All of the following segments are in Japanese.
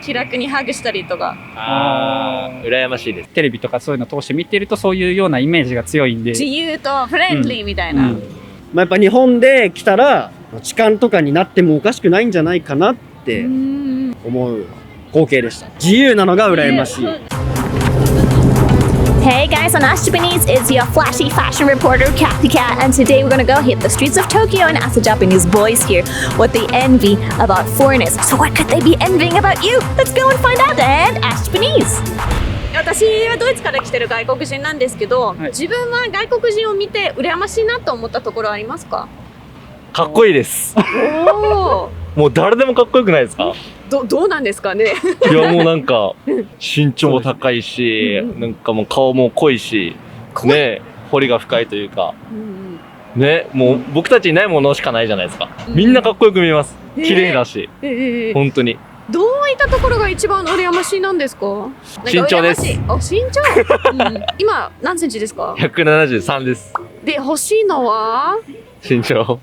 気楽にハグしたりとか。羨ましいです。テレビとかそういうの通して見てるとそういうようなイメージが強いんで、自由とフレンドリーみたいな。やっぱ日本で来たら痴漢とかになってもおかしくないんじゃないかなって思う光景でした。自由なのが羨ましい。Hey guys, on Ask Japanese, it's your flashy fashion reporter, Kathy Cat, and today we're gonna go hit the streets of Tokyo and ask the Japanese boys here what they envy about foreigners. So what could they be envying about you? Let's go and find out and Ask Japanese. 私はドイツから来てる外国人なんですけど、自分は外国人を見て羨ましいなと思ったところありますか？かっこいいです。おもう誰でもかっこよくないですか？どうなんですかね。いやもうなんか身長も高いし、なんかもう顔も濃いし、ね、彫りが深いというか、ね、もう僕たちにないものしかないじゃないですか。みんなかっこよく見えます。綺麗だし、本当に。どういったところが一番羨ましいなんですか？身長です。身長？今何センチですか？173です。で欲しいのは？身長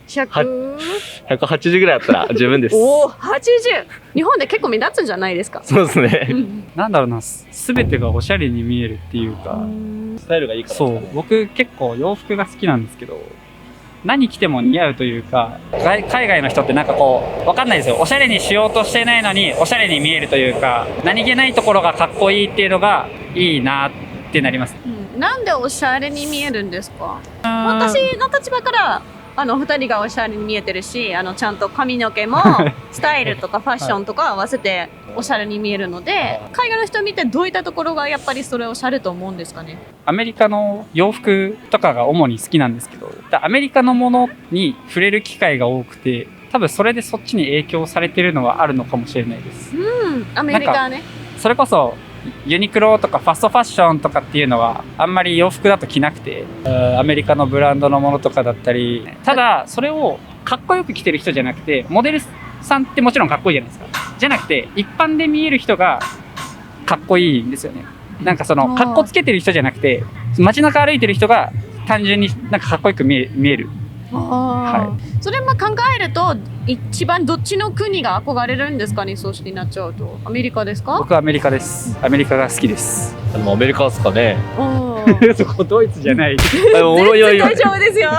180ぐらいあったら十分です。おお、80。日本で結構目立つんじゃないですか？そうですね。なんだろうな、全てがおしゃれに見えるっていうか、スタイルがいいから。そう、僕結構洋服が好きなんですけど、何着ても似合うというか、海外の人ってなんかこうわかんないですよ。おしゃれにしようとしてないのにおしゃれに見えるというか、何気ないところがかっこいいっていうのがいいなってなります。なんでおしゃれに見えるんですか？私の立場から2人がおしゃれに見えてるし、ちゃんと髪の毛もスタイルとかファッションとか合わせておしゃれに見えるので、海外の人見てどういったところがやっぱりそれおしゃれと思うんですかね？アメリカの洋服とかが主に好きなんですけど、アメリカのものに触れる機会が多くて、多分それでそっちに影響されてるのはあるのかもしれないです。アメリカね。それこそユニクロとかファストファッションとかっていうのはあんまり洋服だと着なくて、アメリカのブランドのものとかだったり、ただそれをかっこよく着てる人じゃなくて、モデルさんってもちろんかっこいいじゃないですか。じゃなくて一般で見える人がかっこいいんですよね。なんかそのかっこつけてる人じゃなくて、街中歩いてる人が単純になんかかっこよく見える。それも考えると一番どっちの国が憧れるんですかね？そうしてなっちゃうとアメリカですか？僕はアメリカです。アメリカが好きです。でもアメリカですかね。そこドイツじゃない。全然大丈夫ですよ。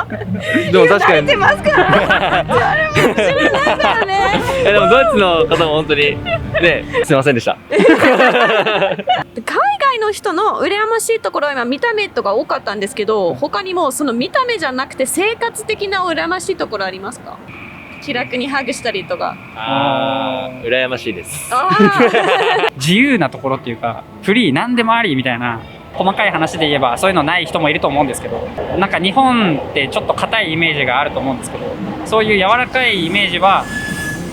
でも確かに。慣れてますから。誰も知らないからね。でもドイツの方も本当にね、すいませんでした。海外の人の羨ましいところは今見た目とか多かったんですけど、他にもその見た目じゃなくて生活的な羨ましいところありますか？気楽にハグしたりとか。羨ましいです。自由なところっていうか、フリー何でもありみたいな細かい話で言えばそういうのない人もいると思うんですけど、なんか日本ってちょっと硬いイメージがあると思うんですけど、そういう柔らかいイメージは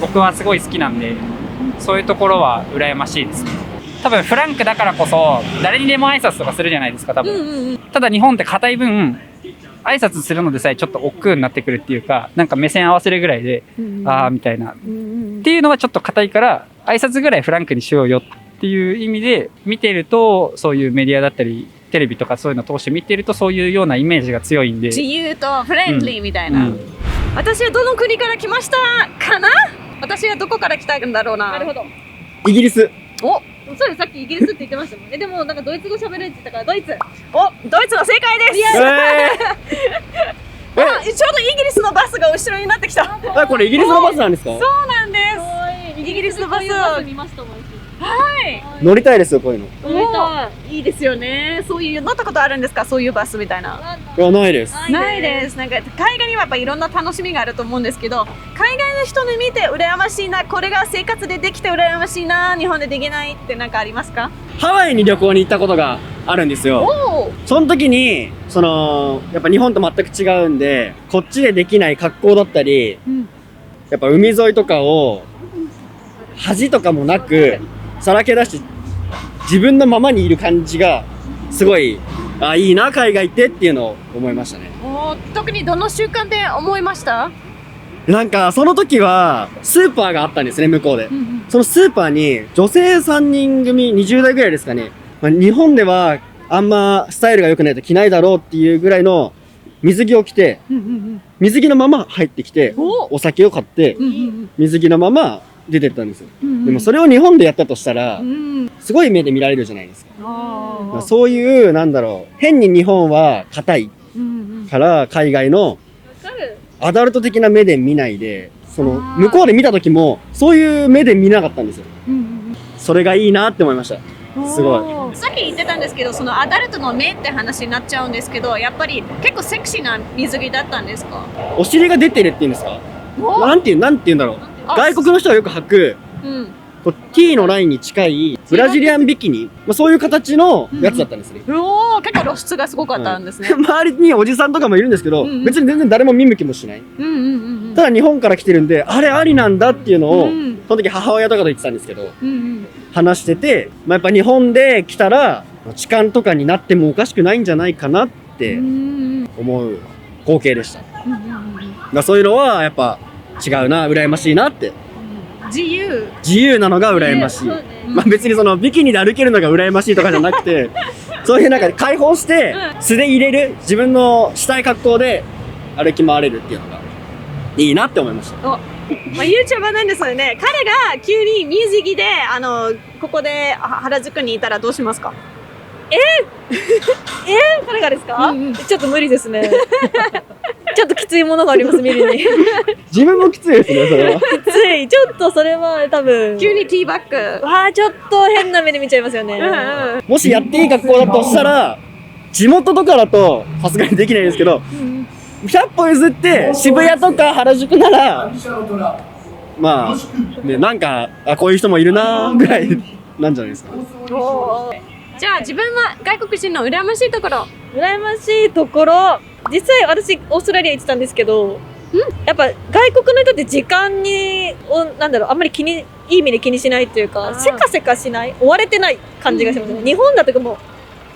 僕はすごい好きなんで、そういうところは羨ましいですね。多分フランクだからこそ誰にでも挨拶とかするじゃないですか、多分。ただ日本って硬い分挨拶するのでさえちょっと億劫になってくるっていうか、なんか目線合わせるぐらいで、ああみたいな、っていうのはちょっと硬いから、挨拶ぐらいフランクにしようよっていう意味で見てると、そういうメディアだったりテレビとかそういうの通して見てるとそういうようなイメージが強いんで、自由とフレンドリーみたいな。私はどの国から来ましたかな？私はどこから来たんだろうな。なるほど。イギリス。お、そうです。さっきイギリスって言ってましたもんね。でもなんかドイツ語喋れるって言ったからドイツ。お、ドイツの正解です。ちょうどイギリスのバスが後ろになってきた。これイギリスのバスなんですか？そうなんです。イギリスのバスを見ましたもん。はい。乗りたいですよ、こういうの。乗りたい。いいですよね。そういう乗ったことあるんですか？そういうバスみたいな。いや、ないです。ないです。なんか海外にはやっぱいろんな楽しみがあると思うんですけど、海外の人に見て羨ましいな、これが生活でできて羨ましいな、日本でできないってなんかありますか？ハワイに旅行に行ったことがあるんですよ。その時にやっぱ日本と全く違うんで、こっちでできない格好だったり、やっぱ海沿いとかを恥とかもなくさらけ出して自分のままにいる感じがすごいいいな、海外ってっていうのを思いましたね。特にどの習慣で思いました？なんかその時はスーパーがあったんですね、向こうで。そのスーパーに女性3人組20代ぐらいですかね、日本ではあんまスタイルが良くないと着ないだろうっていうぐらいの水着を着て、水着のまま入ってきてお酒を買って、水着のまま出てったんですよ。うんでもそれを日本でやったとしたらう、ん。すごい目で見られるじゃないですか。ああ。そういう、なんだろう、変に日本は硬いうんうん。から海外のわかる。アダルト的な目で見ないで、そのあー向こうで見た時もそういう目で見なかったんですよ。うんそれがいいなって思いました。うん。すごいおー。さっき言ってたんですけど、そのアダルトの目って話になっちゃうんですけど、やっぱり結構セクシーな水着だったんですか？お尻が出てるっていうんですか？おなんていうんだろう。あ外国の人がよく履く、うん。こう T のラインに近いブラジリアンビキニ、まあ、そういう形のやつだったんですね。おお、結構露出がすごかったんですね。周りにおじさんとかもいるんですけど、うんうん別に全然誰も見向きもしない。うんうんうんうん。ただ日本から来てるんで、あれありなんだっていうのを、うんその時母親とかと言ってたんですけど、うんうん。話してて、まあ、やっぱ日本で来たら、痴漢とかになってもおかしくないんじゃないかなってうん思う光景でした。うんうんまあ、そういうのはやっぱ違うな、羨ましいなって。自由。自由なのが羨ましい。まあ別にそのビキニで歩けるのが羨ましいとかじゃなくて、そういうなんか解放して素で入れる、自分のしたい格好で歩き回れるっていうのがいいなって思いました。まあ、YouTuber なんですよね。彼が急に水着で、ここで原宿にいたらどうしますか？彼がですか、うんうんちょっと無理ですね。ちょっときついものがあります、見るに。き自分もきついですね、それは。つい。ちょっとそれは多分。急にティーバッグ。わあ、ちょっと変な目で見ちゃいますよね。もしやっていい格好だとしたら、地元とかだとさすがにできないですけど、100歩譲って渋谷とか原宿なら、まあ、ね、なんか、あ、こういう人もいるなぐらいなんじゃないですか。じゃあ自分は外国人の羨ましいところ。羨ましいところ、実際私、オーストラリア行ってたんですけど、やっぱ外国の人って時間に、なんだろう、あんまりいい意味で気にしないというか、せかせかしない、追われてない感じがしますね。日本だとかもう、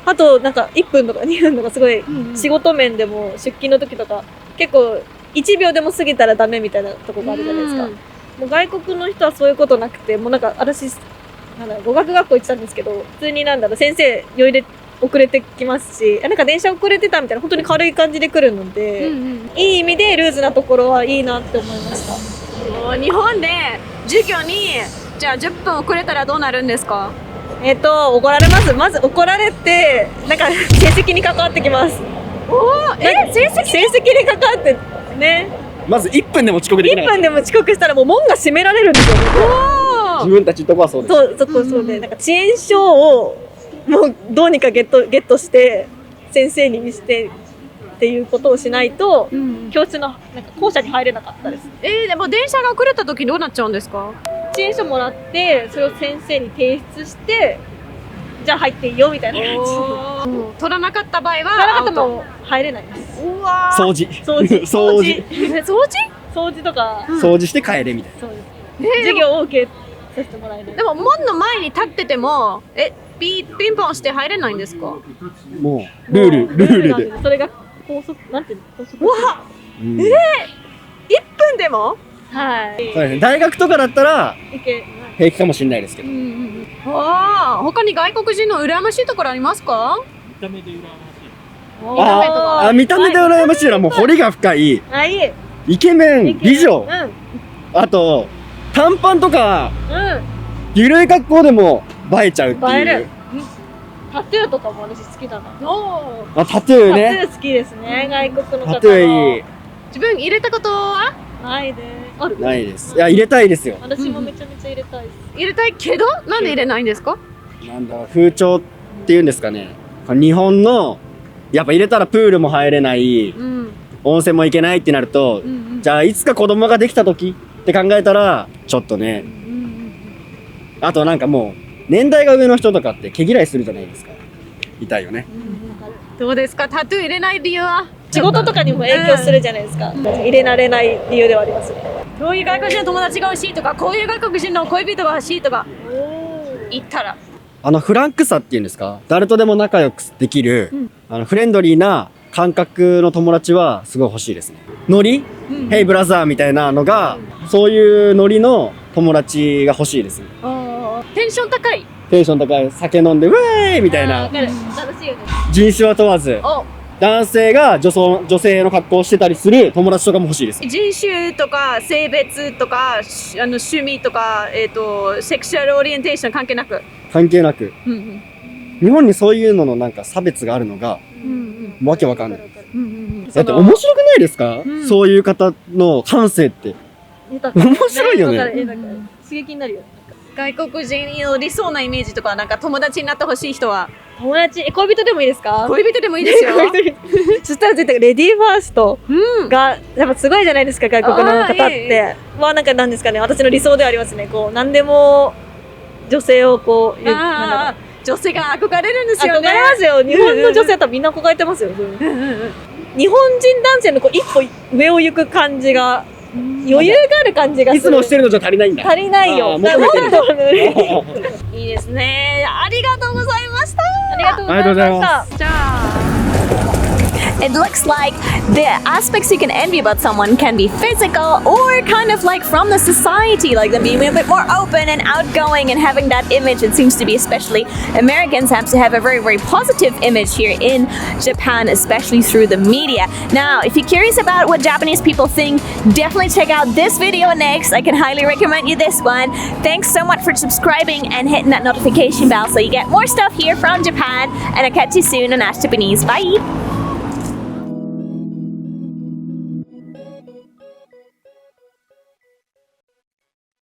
あとなんか1分とか2分とかすごい、仕事面でも出勤の時とか、結構1秒でも過ぎたらダメみたいなとこがあるじゃないですか。もう外国の人はそういうことなくて、もうなんか私、なんだろう、語学学校行ってたんですけど、普通になんだろう、先生遅れてきますし、なんか電車遅れてたみたいな、本当に軽い感じで来るので、いい意味でルーズなところはいいなって思いました。日本で授業にじゃあ10分遅れたらどうなるんですか？怒られます。まず怒られて、なんか成績に関わってきます。成績に関わってね。まず1分でも遅刻できな1かった。分でも遅刻したらもう門が閉められるんですよ。自分たちのとこはそうです。そうで、なんか遅延証をもうどうにかゲットして先生に見せてっていうことをしないと、教室のなんか校舎に入れなかったです。でも電車が遅れた時どうなっちゃうんですか？遅延証もらってそれを先生に提出してじゃあ入っていいよみたいな感じで。取らなかった場合はなかったアウト。もう入れないです。うわ掃除。掃除掃除。掃除とか、掃除して帰れみたいな。そうです。授業を受けさせてもらえない。でも門の前に立っててもピンポンして入れないんですか？もう、ルールで。なんでそれが高速、なんていうの、高速。うん1分でも？はい。そうですね。大学とかだったらいけ平気かもしれないですけど。他に外国人の羨ましいところありますか？見た目で羨ましいのはもう彫りが深い、あ、いい。イケメン、美女、うん。あと、短パンとか、うん。ゆるい格好でも映えちゃうっていう。映える。タトゥーとかも私好きだな。あ、タトゥータね。トゥー好きですね。外国の方の。タトゥーいい。自分入れたことは？ないで。ある。ないです。いや、入れたいですよ。私もめちゃめちゃ入れたいです。入れたいけどなんで入れないんですか？なんだろう、風潮っていうんですかね。日本の、やっぱ入れたらプールも入れない、うん温泉も行けないってなると、じゃあいつか子供ができた時って考えたら、ちょっとね。あとなんかもう、年代が上の人とかって毛嫌いするじゃないですか。痛いよね。どうですか？タトゥー入れない理由は？仕事とかにも影響するじゃないですか。入れられない理由ではありますね。どういう外国人の友達が欲しいとか、こういう外国人の恋人が欲しいとか言ったら。フランクさっていうんですか、誰とでも仲良くできる、フレンドリーな感覚の友達はすごい欲しいですね。ノリ、ヘイブラザーみたいなのが、そういうノリの友達が欲しいですね。テンション高い。テンション高い、酒飲んで、ウェーイみたいなわ、かる。楽しいよね。人種は問わず、お男性が女性の格好をしてたりする友達とかも欲しいです。人種とか性別とか趣味とか、セクシュアルオリエンテーション関係なく。関係なく。うんうん日本にそういうののなんか差別があるのが、うんわけわかんない。うんだって面白くないですか、うんそういう方の感性って。面白いよねだから刺激になるよ。外国人の理想なイメージとか、なんか友達になってほしい人は友達、恋人でもいいですか？恋人でもいいですよ。そしたら絶対レディーファーストうんがやっぱすごいじゃないですか、外国の方っあーいいて。まあなんかなんですかね、私の理想ではありますね。こう何でも女性をこう、なんだろう女性が憧れるんです憧れよね。ますよ。日本の女性だったらみんな憧れてますよ。そういう日本人男性のこう一歩上を行く感じが、余裕がある感じがする。いつもしてるのじゃ足りないんだ。足りないよ。あー求めてるだからもっといいですね。ありがとうございました。ありがとうございまありがとうございしたま。じゃあ。It looks like the aspects you can envy about someone can be physical or kind of like from the society, like them being a bit more open and outgoing and having that image. It seems to be especially Americans have to have a very, very positive image here in Japan, especially through the media. Now, if you're curious about what Japanese people think, definitely check out this video next. I can highly recommend you this one. Thanks so much for subscribing and hitting that notification bell so you get more stuff here from Japan. And I'll catch you soon on Ask Japanese. Bye!